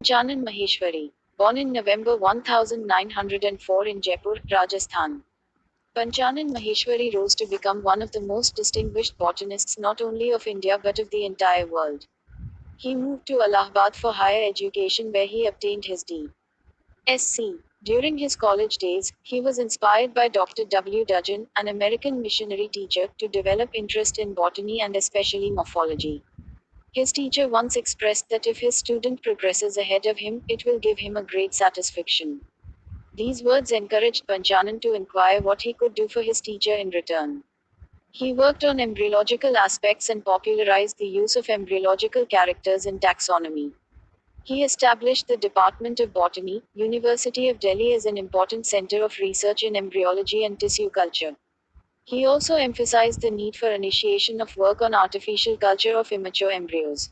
Panchanan Maheshwari. Born in November 1904 in Jaipur, Rajasthan. Panchanan Maheshwari rose to become one of the most distinguished botanists not only of India but of the entire world. He moved to Allahabad for higher education where he obtained his D.Sc. During his college days, he was inspired by Dr. W. Dudgeon, an American missionary teacher, to develop interest in botany and especially morphology. His teacher once expressed that if his student progresses ahead of him, it will give him a great satisfaction. These words encouraged Panchanan to inquire what he could do for his teacher in return. He worked on embryological aspects and popularized the use of embryological characters in taxonomy. He established the Department of Botany, University of Delhi as an important center of research in embryology and tissue culture. He also emphasized the need for initiation of work on artificial culture of immature embryos.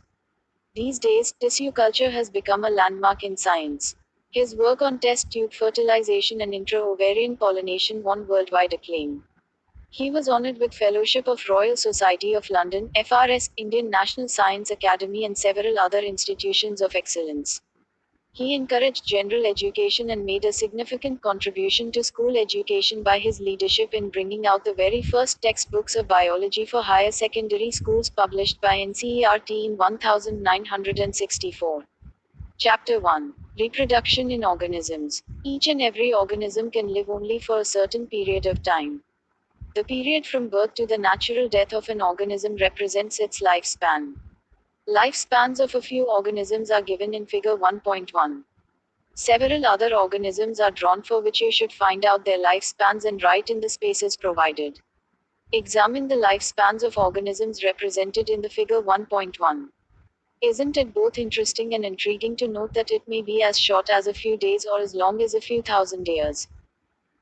These days, tissue culture has become a landmark in science. His work on test tube fertilization and intra-ovarian pollination won worldwide acclaim. He was honored with Fellowship of Royal Society of London, FRS, Indian National Science Academy and several other institutions of excellence. He encouraged general education and made a significant contribution to school education by his leadership in bringing out the very first textbooks of biology for higher secondary schools published by NCERT in 1964. Chapter 1. Reproduction in Organisms. Each and every organism can live only for a certain period of time. The period from birth to the natural death of an organism represents its lifespan. Lifespans of a few organisms are given in Figure 1.1. Several other organisms are drawn for which you should find out their lifespans and write in the spaces provided. Examine the lifespans of organisms represented in the Figure 1.1. Isn't it both interesting and intriguing to note that it may be as short as a few days or as long as a few thousand years?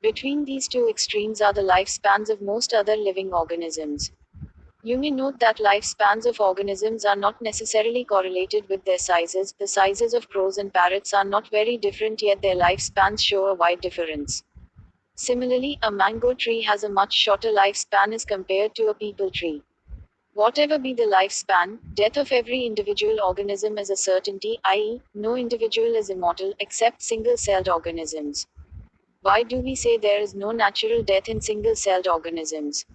Between these two extremes are the lifespans of most other living organisms. You may note that lifespans of organisms are not necessarily correlated with their sizes. The sizes of crows and parrots are not very different, yet their lifespans show a wide difference. Similarly, a mango tree has a much shorter lifespan as compared to a peepal tree. Whatever be the lifespan, death of every individual organism is a certainty, i.e., no individual is immortal except single-celled organisms. Why do we say there is no natural death in single-celled organisms?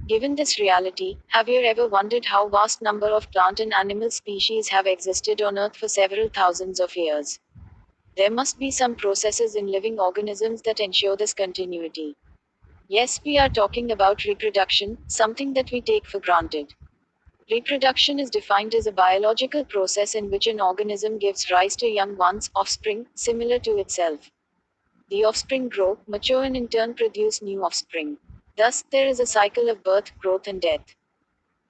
Given this reality, have you ever wondered how vast number of plant and animal species have existed on Earth for several thousands of years? There must be some processes in living organisms that ensure this continuity. Yes, we are talking about reproduction, something that we take for granted. Reproduction is defined as a biological process in which an organism gives rise to young ones, offspring, similar to itself. The offspring grow, mature and in turn produce new offspring. Thus, there is a cycle of birth, growth and death.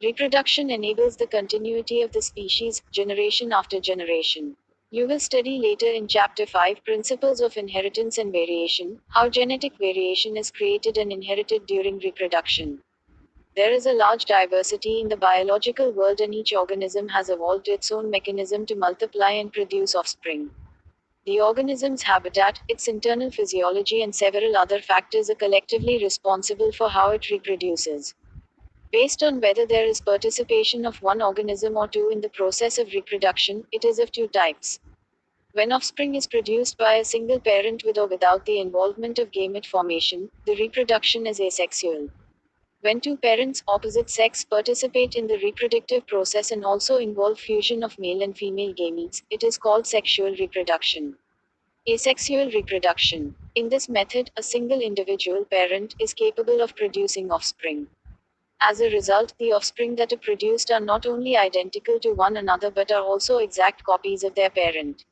Reproduction enables the continuity of the species, generation after generation. You will study later in Chapter 5 Principles of Inheritance and Variation, how genetic variation is created and inherited during reproduction. There is a large diversity in the biological world and each organism has evolved its own mechanism to multiply and produce offspring. The organism's habitat, its internal physiology and several other factors are collectively responsible for how it reproduces. Based on whether there is participation of one organism or two in the process of reproduction, it is of two types. When offspring is produced by a single parent with or without the involvement of gamete formation, the reproduction is asexual. When two parents, opposite sex, participate in the reproductive process and also involve fusion of male and female gametes, it is called sexual reproduction. Asexual reproduction. In this method, a single individual parent is capable of producing offspring. As a result, the offspring that are produced are not only identical to one another but are also exact copies of their parent.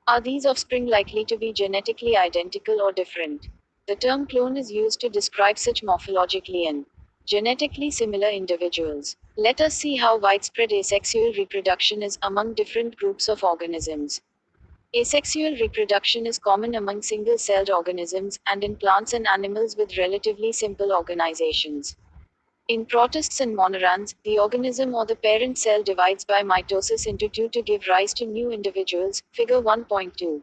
Are these offspring likely to be genetically identical or different? The term clone is used to describe such morphologically and genetically similar individuals. Let us see how widespread asexual reproduction is among different groups of organisms. Asexual reproduction is common among single-celled organisms, and in plants and animals with relatively simple organizations. In protists and monorans, the organism or the parent cell divides by mitosis into two to give rise to new individuals, figure 1.2.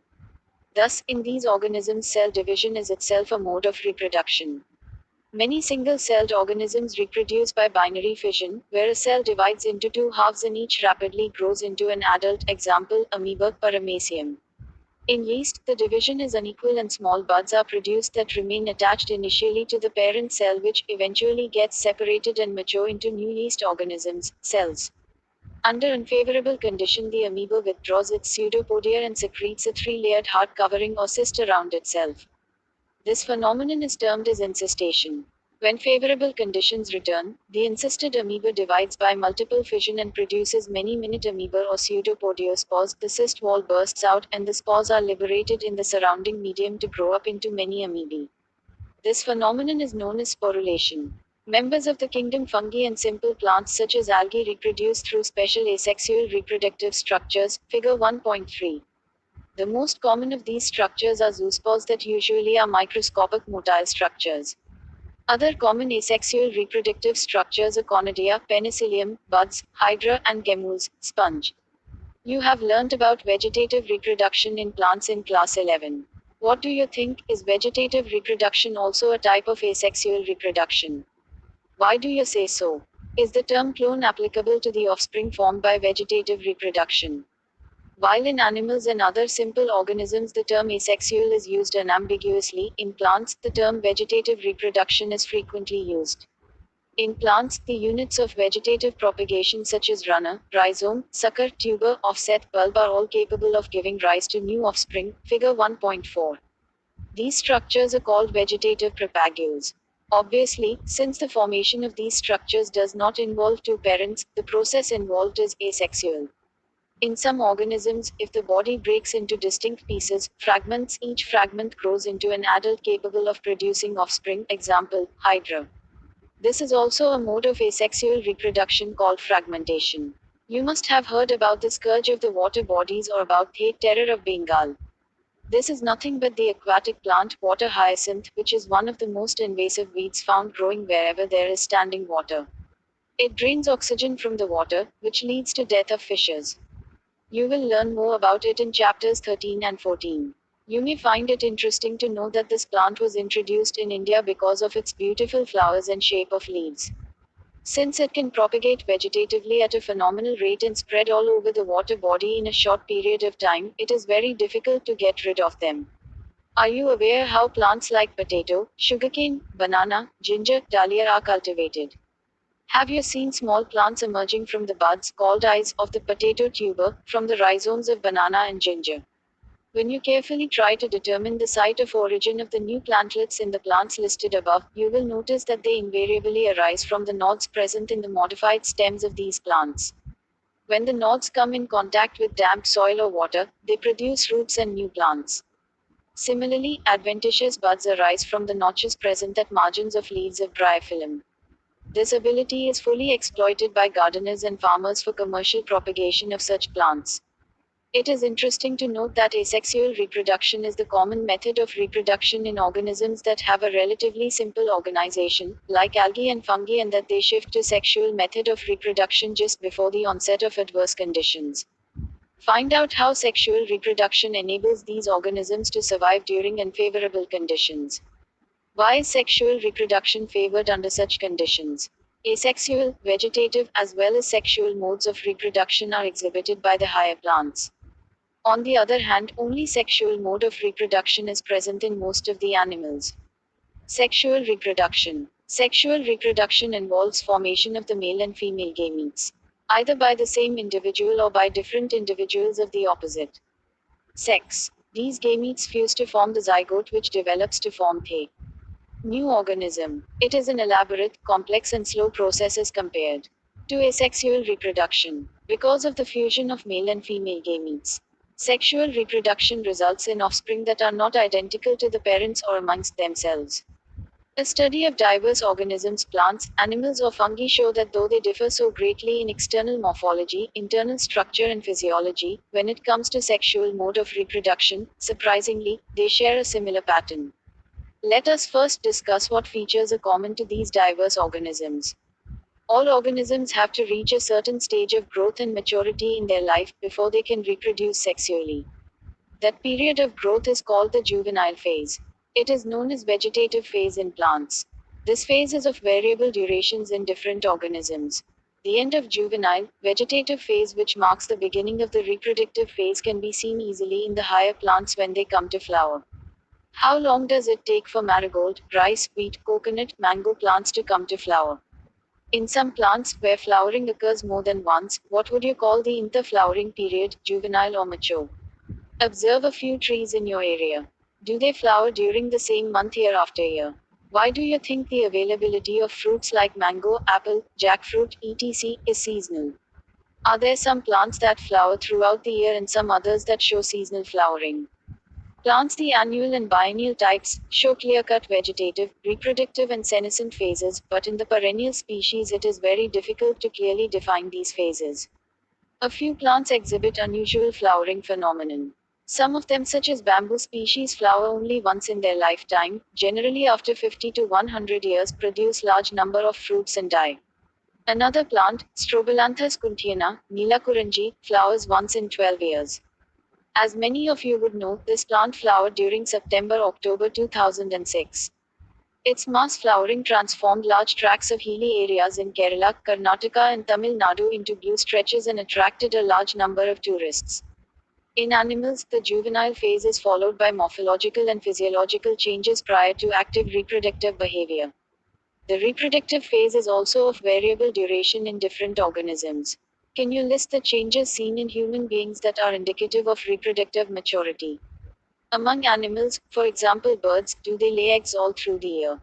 Thus, in these organisms cell division is itself a mode of reproduction. Many single-celled organisms reproduce by binary fission, where a cell divides into two halves and each rapidly grows into an adult, example, amoeba, paramecium. In yeast, the division is unequal and small buds are produced that remain attached initially to the parent cell, which eventually gets separated and mature into new yeast organisms, cells. Under unfavorable condition, the amoeba withdraws its pseudopodia and secretes a three-layered hard covering or cyst around itself. This phenomenon is termed as incestation. When favorable conditions return, the encysted amoeba divides by multiple fission and produces many minute amoeba or pseudopodiospores. The cyst wall bursts out, and the spores are liberated in the surrounding medium to grow up into many amoebae. This phenomenon is known as sporulation. Members of the kingdom fungi and simple plants such as algae reproduce through special asexual reproductive structures, figure 1.3. The most common of these structures are zoospores that usually are microscopic motile structures. Other common asexual reproductive structures are conidia, penicillium, buds, hydra, and gemmules, sponge. You have learnt about vegetative reproduction in plants in class 11. What do you think? Is vegetative reproduction also a type of asexual reproduction? Why do you say so? Is the term clone applicable to the offspring formed by vegetative reproduction? While in animals and other simple organisms the term asexual is used unambiguously, in plants, the term vegetative reproduction is frequently used. In plants, the units of vegetative propagation such as runner, rhizome, sucker, tuber, offset, bulb are all capable of giving rise to new offspring, figure 1.4. These structures are called vegetative propagules. Obviously, since the formation of these structures does not involve two parents, the process involved is asexual. In some organisms, if the body breaks into distinct pieces, fragments, each fragment grows into an adult capable of producing offspring, example, hydra. This is also a mode of asexual reproduction called fragmentation. You must have heard about the scourge of the water bodies or about the terror of Bengal. This is nothing but the aquatic plant, water hyacinth, which is one of the most invasive weeds found growing wherever there is standing water. It drains oxygen from the water, which leads to death of fishes. You will learn more about it in chapters 13 and 14. You may find it interesting to know that this plant was introduced in India because of its beautiful flowers and shape of leaves. Since it can propagate vegetatively at a phenomenal rate and spread all over the water body in a short period of time, it is very difficult to get rid of them. Are you aware how plants like potato, sugarcane, banana, ginger, dahlia are cultivated? Have you seen small plants emerging from the buds, called eyes, of the potato tuber, from the rhizomes of banana and ginger? When you carefully try to determine the site of origin of the new plantlets in the plants listed above, you will notice that they invariably arise from the nodes present in the modified stems of these plants. When the nodes come in contact with damp soil or water, they produce roots and new plants. Similarly, adventitious buds arise from the notches present at margins of leaves of bryophyllum. This ability is fully exploited by gardeners and farmers for commercial propagation of such plants. It is interesting to note that asexual reproduction is the common method of reproduction in organisms that have a relatively simple organization, like algae and fungi, and that they shift to sexual method of reproduction just before the onset of adverse conditions. Find out how sexual reproduction enables these organisms to survive during unfavorable conditions. Why is sexual reproduction favored under such conditions? Asexual, vegetative, as well as sexual modes of reproduction are exhibited by the higher plants. On the other hand, only sexual mode of reproduction is present in most of the animals. Sexual reproduction. Sexual reproduction involves formation of the male and female gametes, either by the same individual or by different individuals of the opposite sex. These gametes fuse to form the zygote, which develops to form the new organism. It is an elaborate, complex, and slow process as compared to asexual reproduction. Because of the fusion of male and female gametes, sexual reproduction results in offspring that are not identical to the parents or amongst themselves. A study of diverse organisms, plants, animals, or fungi show that though they differ so greatly in external morphology, internal structure, and physiology, when it comes to sexual mode of reproduction, surprisingly, they share a similar pattern. Let us first discuss what features are common to these diverse organisms. All organisms have to reach a certain stage of growth and maturity in their life before they can reproduce sexually. That period of growth is called the juvenile phase. It is known as vegetative phase in plants. This phase is of variable durations in different organisms. The end of juvenile, vegetative phase, which marks the beginning of the reproductive phase, can be seen easily in the higher plants when they come to flower. How long does it take for marigold, rice, wheat, coconut, mango plants to come to flower? In some plants, where flowering occurs more than once, what would you call the interflowering period, juvenile or mature? Observe a few trees in your area. Do they flower during the same month year after year? Why do you think the availability of fruits like mango, apple, jackfruit, etc. is seasonal? Are there some plants that flower throughout the year and some others that show seasonal flowering? Plants, the annual and biennial types, show clear-cut vegetative, reproductive and senescent phases, but in the perennial species it is very difficult to clearly define these phases. A few plants exhibit unusual flowering phenomenon. Some of them, such as bamboo species, flower only once in their lifetime, generally after 50 to 100 years, produce large number of fruits and die. Another plant, Strobilanthus kuntiana, Neelakuranji, flowers once in 12 years. As many of you would know, this plant flowered during September-October 2006. Its mass flowering transformed large tracts of hilly areas in Kerala, Karnataka and Tamil Nadu into blue stretches and attracted a large number of tourists. In animals, the juvenile phase is followed by morphological and physiological changes prior to active reproductive behavior. The reproductive phase is also of variable duration in different organisms. Can you list the changes seen in human beings that are indicative of reproductive maturity? Among animals, for example birds, do they lay eggs all through the year?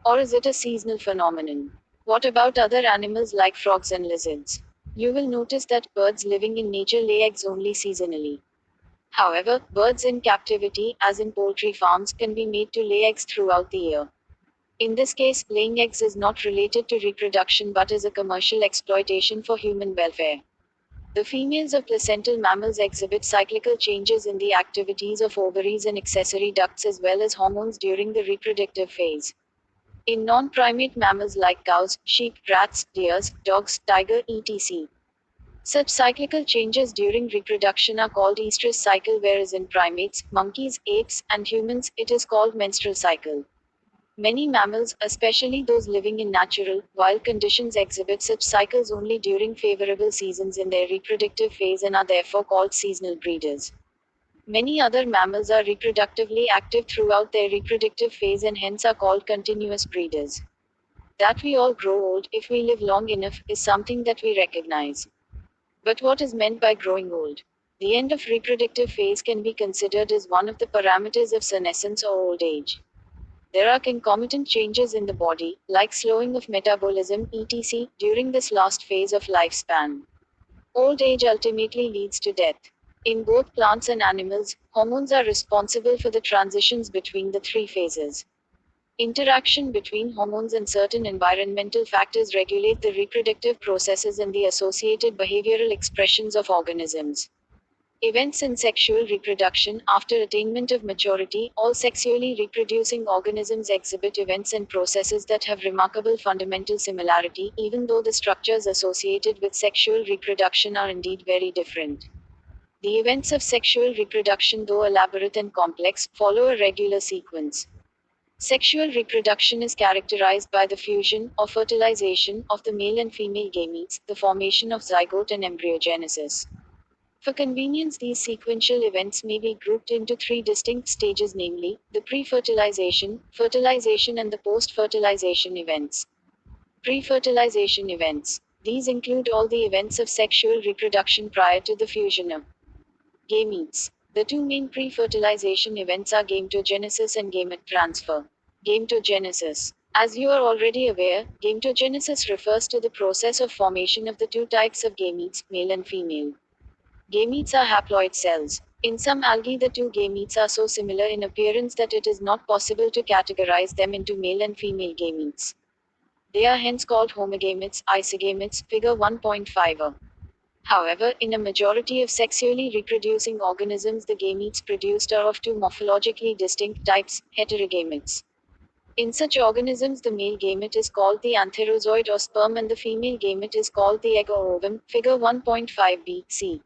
Or is it a seasonal phenomenon? What about other animals like frogs and lizards? You will notice that birds living in nature lay eggs only seasonally. However, birds in captivity, as in poultry farms, can be made to lay eggs throughout the year. In this case, laying eggs is not related to reproduction but is a commercial exploitation for human welfare. The females of placental mammals exhibit cyclical changes in the activities of ovaries and accessory ducts as well as hormones during the reproductive phase. In non-primate mammals like cows, sheep, rats, deers, dogs, tiger, etc. Such cyclical changes during reproduction are called estrous cycle, whereas in primates, monkeys, apes, and humans, it is called menstrual cycle. Many mammals, especially those living in natural, wild conditions, exhibit such cycles only during favorable seasons in their reproductive phase and are therefore called seasonal breeders. Many other mammals are reproductively active throughout their reproductive phase and hence are called continuous breeders. That we all grow old, if we live long enough, is something that we recognize. But what is meant by growing old? The end of reproductive phase can be considered as one of the parameters of senescence or old age. There are concomitant changes in the body, like slowing of metabolism, etc., during this last phase of lifespan. Old age ultimately leads to death. In both plants and animals, hormones are responsible for the transitions between the three phases. Interaction between hormones and certain environmental factors regulate the reproductive processes and the associated behavioral expressions of organisms. Events in sexual reproduction. After attainment of maturity, all sexually reproducing organisms exhibit events and processes that have remarkable fundamental similarity, even though the structures associated with sexual reproduction are indeed very different. The events of sexual reproduction, though elaborate and complex, follow a regular sequence. Sexual reproduction is characterized by the fusion, or fertilization, of the male and female gametes, the formation of zygote and embryogenesis. For convenience, these sequential events may be grouped into three distinct stages, namely, the pre-fertilization, fertilization and the post-fertilization events. Pre-fertilization events. These include all the events of sexual reproduction prior to the fusion of gametes. The two main pre-fertilization events are gametogenesis and gamete transfer. Gametogenesis. As you are already aware, gametogenesis refers to the process of formation of the two types of gametes, male and female. Gametes are haploid cells. In some algae, the two gametes are so similar in appearance that it is not possible to categorize them into male and female gametes. They are hence called homogametes, isogametes, figure 1.5. However, in a majority of sexually reproducing organisms, the gametes produced are of two morphologically distinct types, heterogametes. In such organisms, the male gamete is called the antherozoid or sperm and the female gamete is called the egg or ovum, figure 1.5b, c.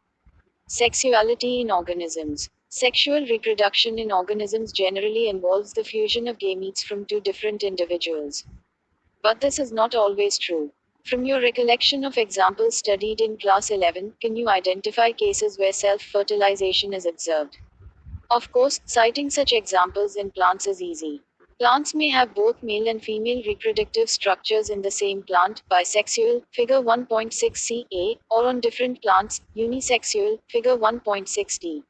Sexuality in organisms. Sexual reproduction in organisms generally involves the fusion of gametes from two different individuals. But this is not always true. From your recollection of examples studied in class 11, can you identify cases where self fertilization is observed? Of course, citing such examples in plants is easy. Plants may have both male and female reproductive structures in the same plant, bisexual, figure 1.6ca, or on different plants, unisexual, figure 1.6d.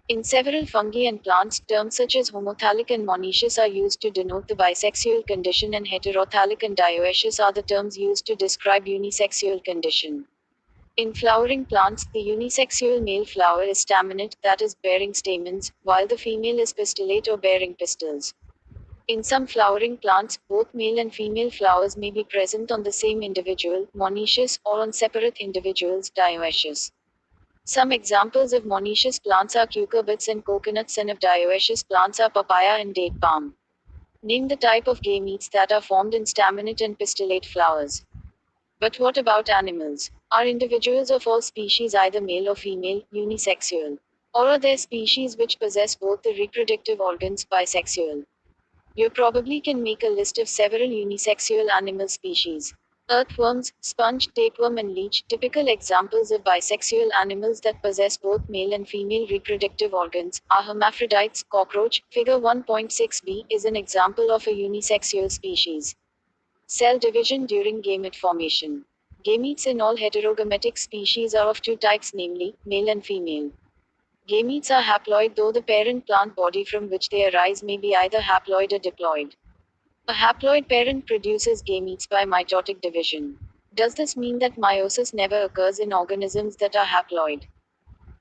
In several fungi and plants, terms such as homothallic and monoecious are used to denote the bisexual condition, and heterothallic and dioecious are the terms used to describe unisexual condition. In flowering plants, the unisexual male flower is staminate, that is, bearing stamens, while the female is pistillate or bearing pistils. In some flowering plants, both male and female flowers may be present on the same individual, monoecious, or on separate individuals, dioecious. Some examples of monoecious plants are cucurbits and coconuts, and of dioecious plants are papaya and date palm. Name the type of gametes that are formed in staminate and pistillate flowers. But what about animals? Are individuals of all species either male or female, unisexual? Or are there species which possess both the reproductive organs, bisexual? You probably can make a list of several unisexual animal species. Earthworms, sponge, tapeworm, and leech, typical examples of bisexual animals that possess both male and female reproductive organs, are hermaphrodites. Cockroach, figure 1.6b, is an example of a unisexual species. Cell division during gamete formation. Gametes in all heterogametic species are of two types, namely, male and female. Gametes are haploid, though the parent plant body from which they arise may be either haploid or diploid. A haploid parent produces gametes by mitotic division. Does this mean that meiosis never occurs in organisms that are haploid?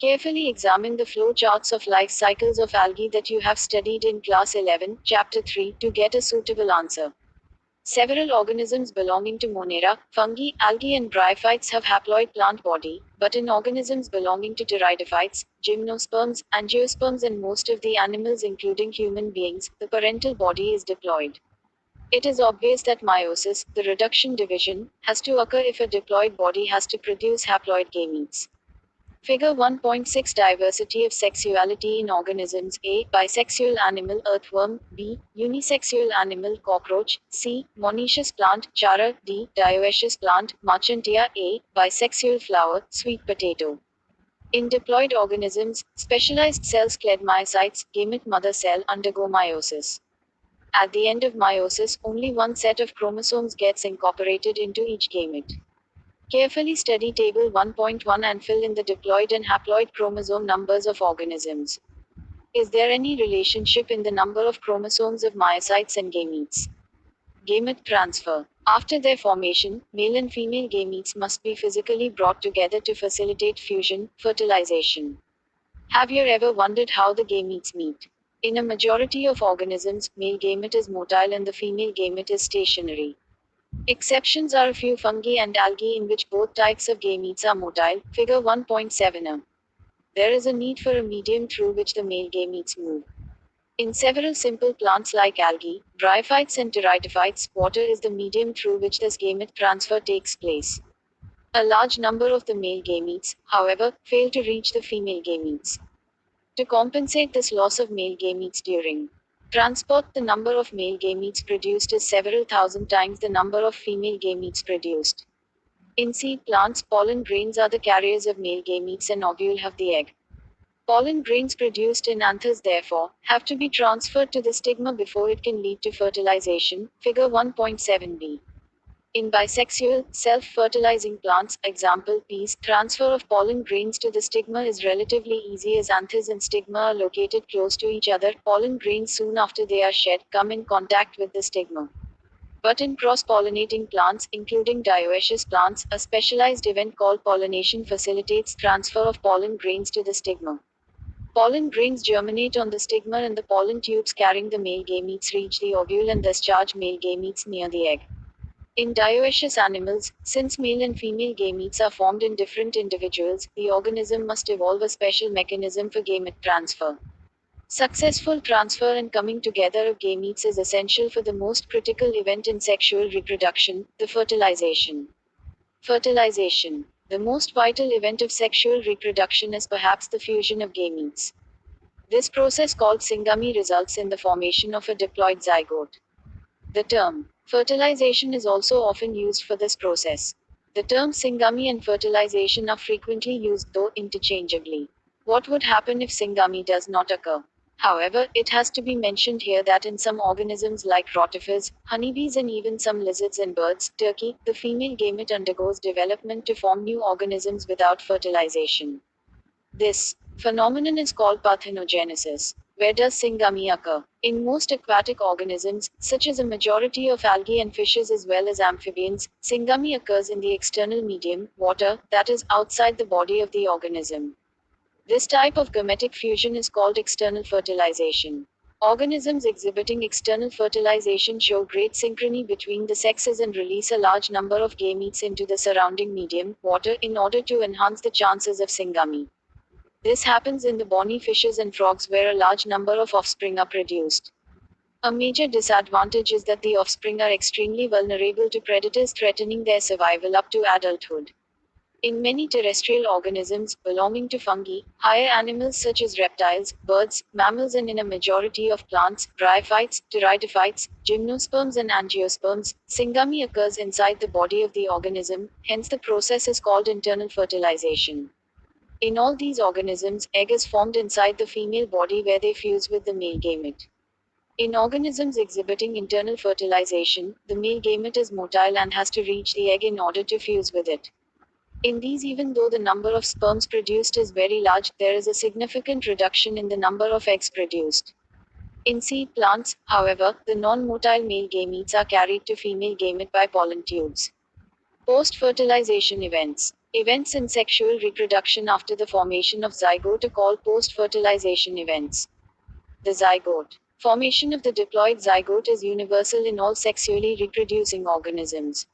Carefully examine the flow charts of life cycles of algae that you have studied in class 11, chapter 3, to get a suitable answer. Several organisms belonging to Monera, fungi, algae, and bryophytes have haploid plant body, but in organisms belonging to pteridophytes, gymnosperms, angiosperms, and most of the animals including human beings, the parental body is diploid. It is obvious that meiosis, the reduction division, has to occur if a diploid body has to produce haploid gametes. Figure 1.6 Diversity of sexuality in organisms. A. Bisexual animal, earthworm. B. Unisexual animal, cockroach. C. Monoecious plant, chara. D. Dioecious plant, marchantia. A. Bisexual flower, sweet potato. In diploid organisms, specialized cells, clade myocytes, gamete mother cell, undergo meiosis. At the end of meiosis, only one set of chromosomes gets incorporated into each gamete. Carefully study Table 1.1 and fill in the diploid and haploid chromosome numbers of organisms. Is there any relationship in the number of chromosomes of myocytes and gametes? Gamete transfer. After their formation, male and female gametes must be physically brought together to facilitate fusion, fertilization. Have you ever wondered how the gametes meet? In a majority of organisms, male gamete is motile and the female gamete is stationary. Exceptions are a few fungi and algae in which both types of gametes are motile, figure 1.7a. There is a need for a medium through which the male gametes move. In several simple plants like algae, bryophytes, and pteridophytes, water is the medium through which this gamete transfer takes place. A large number of the male gametes, however, fail to reach the female gametes. To compensate this loss of male gametes during transport, the number of male gametes produced is several thousand times the number of female gametes produced. In seed plants, pollen grains are the carriers of male gametes and ovule have the egg. Pollen grains produced in anthers, therefore, have to be transferred to the stigma before it can lead to fertilization, figure 1.7b. In bisexual, self-fertilizing plants, example peas, transfer of pollen grains to the stigma is relatively easy as anthers and stigma are located close to each other. Pollen grains, soon after they are shed, come in contact with the stigma. But in cross-pollinating plants, including dioecious plants, a specialized event called pollination facilitates transfer of pollen grains to the stigma. Pollen grains germinate on the stigma and the pollen tubes carrying the male gametes reach the ovule and discharge male gametes near the egg. In dioecious animals, since male and female gametes are formed in different individuals, the organism must evolve a special mechanism for gamete transfer. Successful transfer and coming together of gametes is essential for the most critical event in sexual reproduction, the fertilization. Fertilization. The most vital event of sexual reproduction is perhaps the fusion of gametes. This process called syngamy results in the formation of a diploid zygote. The term Fertilization is also often used for this process. The terms syngamy and fertilization are frequently used, though interchangeably. What would happen if syngamy does not occur? However, it has to be mentioned here that in some organisms like rotifers, honeybees, and even some lizards and birds, turkey, the female gamete undergoes development to form new organisms without fertilization. This phenomenon is called parthenogenesis. Where does syngamy occur? In most aquatic organisms, such as a majority of algae and fishes as well as amphibians, syngamy occurs in the external medium, water, that is, outside the body of the organism. This type of gametic fusion is called external fertilization. Organisms exhibiting external fertilization show great synchrony between the sexes and release a large number of gametes into the surrounding medium, water, in order to enhance the chances of syngamy. This happens in the bony fishes and frogs where a large number of offspring are produced. A major disadvantage is that the offspring are extremely vulnerable to predators threatening their survival up to adulthood. In many terrestrial organisms belonging to fungi, higher animals such as reptiles, birds, mammals, and in a majority of plants, bryophytes, pteridophytes, gymnosperms, and angiosperms, syngamy occurs inside the body of the organism, hence the process is called internal fertilization. In all these organisms, egg is formed inside the female body where they fuse with the male gamete. In organisms exhibiting internal fertilization, the male gamete is motile and has to reach the egg in order to fuse with it. In these, even though the number of sperms produced is very large, there is a significant reduction in the number of eggs produced. In seed plants, however, the non-motile male gametes are carried to female gamete by pollen tubes. Post-fertilization events. Events in sexual reproduction after the formation of zygote are called post-fertilization events. The zygote. Formation of the diploid zygote is universal in all sexually reproducing organisms.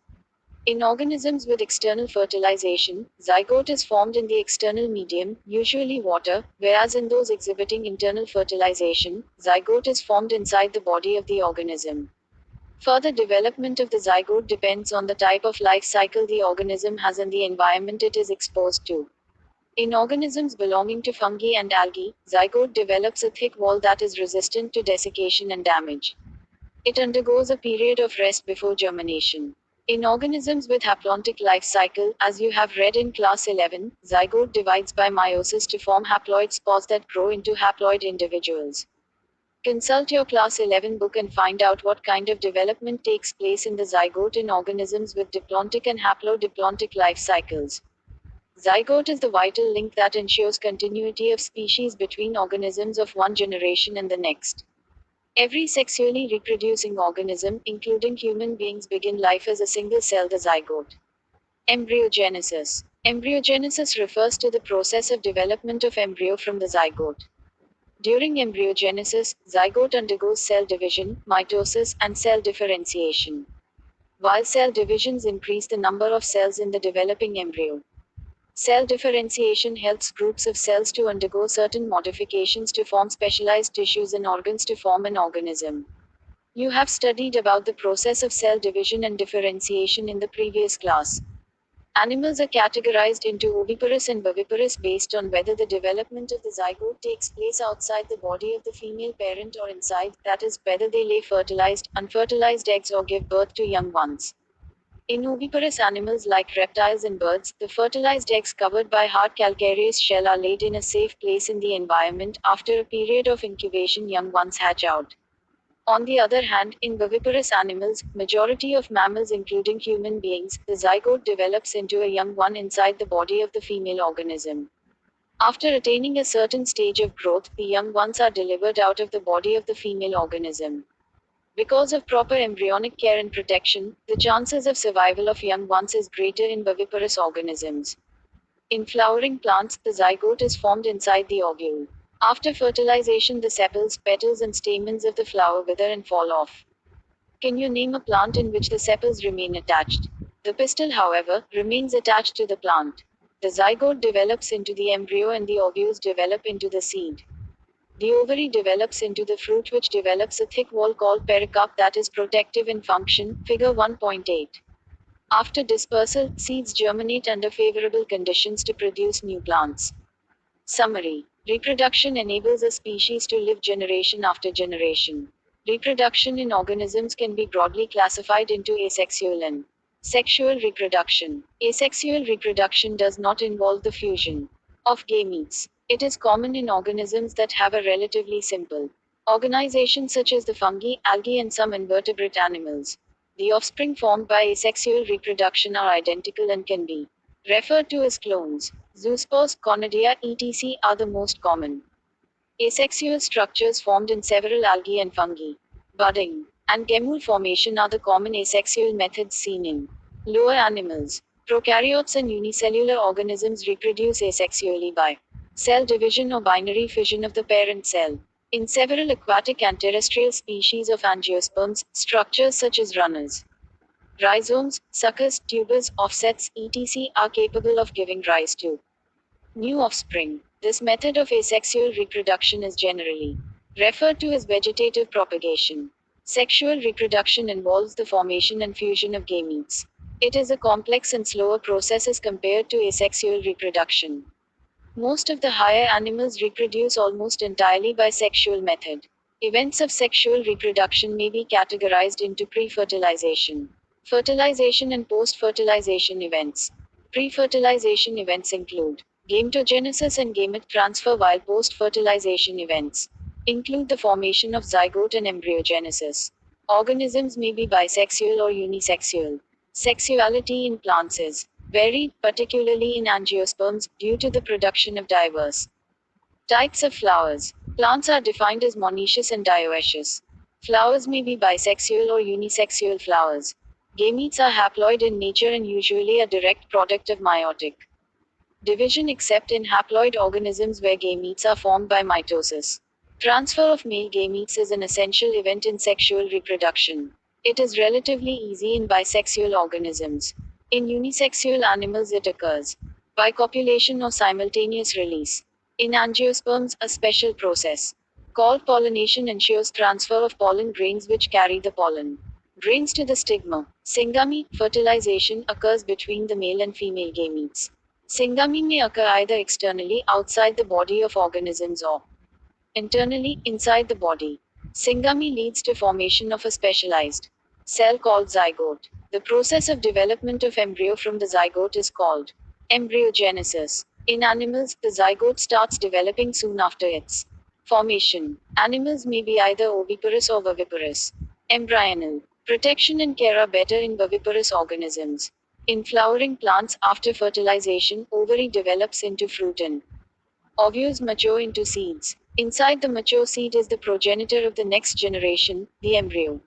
In organisms with external fertilization, zygote is formed in the external medium, usually water, whereas in those exhibiting internal fertilization, zygote is formed inside the body of the organism. Further development of the zygote depends on the type of life cycle the organism has and the environment it is exposed to. In organisms belonging to fungi and algae, zygote develops a thick wall that is resistant to desiccation and damage. It undergoes a period of rest before germination. In organisms with haplontic life cycle, as you have read in class 11, zygote divides by meiosis to form haploid spores that grow into haploid individuals. Consult your class 11 book and find out what kind of development takes place in the zygote in organisms with diplontic and haplodiplontic life cycles. Zygote is the vital link that ensures continuity of species between organisms of one generation and the next. Every sexually reproducing organism, including human beings, begin life as a single cell, the zygote. Embryogenesis. Embryogenesis refers to the process of development of embryo from the zygote. During embryogenesis, zygote undergoes cell division, mitosis, and cell differentiation. While cell divisions increase the number of cells in the developing embryo, cell differentiation helps groups of cells to undergo certain modifications to form specialized tissues and organs to form an organism. You have studied about the process of cell division and differentiation in the previous class. Animals are categorized into oviparous and viviparous based on whether the development of the zygote takes place outside the body of the female parent or inside, that is, whether they lay fertilized, unfertilized eggs or give birth to young ones. In oviparous animals like reptiles and birds, the fertilized eggs covered by hard calcareous shell are laid in a safe place in the environment. After a period of incubation, young ones hatch out. On the other hand, in viviparous animals, majority of mammals including human beings, the zygote develops into a young one inside the body of the female organism. After attaining a certain stage of growth, the young ones are delivered out of the body of the female organism. Because of proper embryonic care and protection, the chances of survival of young ones is greater in viviparous organisms. In flowering plants, the zygote is formed inside the ovule. After fertilization, the sepals, petals, and stamens of the flower wither and fall off. Can you name a plant in which the sepals remain attached? The pistil, however, remains attached to the plant. The zygote develops into the embryo and the ovules develop into the seed. The ovary develops into the fruit, which develops a thick wall called pericarp that is protective in function, figure 1.8. After dispersal, seeds germinate under favorable conditions to produce new plants. Summary. Reproduction enables a species to live generation after generation. Reproduction in organisms can be broadly classified into asexual and sexual reproduction. Asexual reproduction does not involve the fusion of gametes. It is common in organisms that have a relatively simple organization, such as the fungi, algae, and some invertebrate animals. The offspring formed by asexual reproduction are identical and can be referred to as clones. Zoospores, conidia, etc. are the most common. Asexual structures formed in several algae and fungi. Budding and gamete formation are the common asexual methods seen in lower animals. Prokaryotes and unicellular organisms reproduce asexually by cell division or binary fission of the parent cell. In several aquatic and terrestrial species of angiosperms, structures such as runners, rhizomes, suckers, tubers, offsets, etc. are capable of giving rise to new offspring. This method of asexual reproduction is generally referred to as vegetative propagation. Sexual reproduction involves the formation and fusion of gametes. It is a complex and slower process as compared to asexual reproduction. Most of the higher animals reproduce almost entirely by sexual method. Events of sexual reproduction may be categorized into pre-fertilization, fertilization, and post-fertilization events. Pre-fertilization events include gametogenesis and gamete transfer, while post-fertilization events include the formation of zygote and embryogenesis. Organisms may be bisexual or unisexual. Sexuality in plants is varied, particularly in angiosperms, due to the production of diverse types of flowers. Plants are defined as monoecious and dioecious. Flowers may be bisexual or unisexual flowers. Gametes are haploid in nature and usually a direct product of meiotic division, except in haploid organisms where gametes are formed by mitosis. Transfer of male gametes is an essential event in sexual reproduction. It is relatively easy in bisexual organisms. In unisexual animals, it occurs by copulation or simultaneous release. In angiosperms, a special process called pollination ensures transfer of pollen grains which carry the pollen grains to the stigma. Syngamy, fertilization, occurs between the male and female gametes. Syngamy may occur either externally, outside the body of organisms, or internally, inside the body. Syngamy leads to formation of a specialized cell called zygote. The process of development of embryo from the zygote is called embryogenesis. In animals, the zygote starts developing soon after its formation. Animals may be either oviparous or viviparous. Embryonal protection and care are better in viviparous organisms. In flowering plants, after fertilization, ovary develops into fruit and ovules mature into seeds. Inside the mature seed is the progenitor of the next generation, the embryo.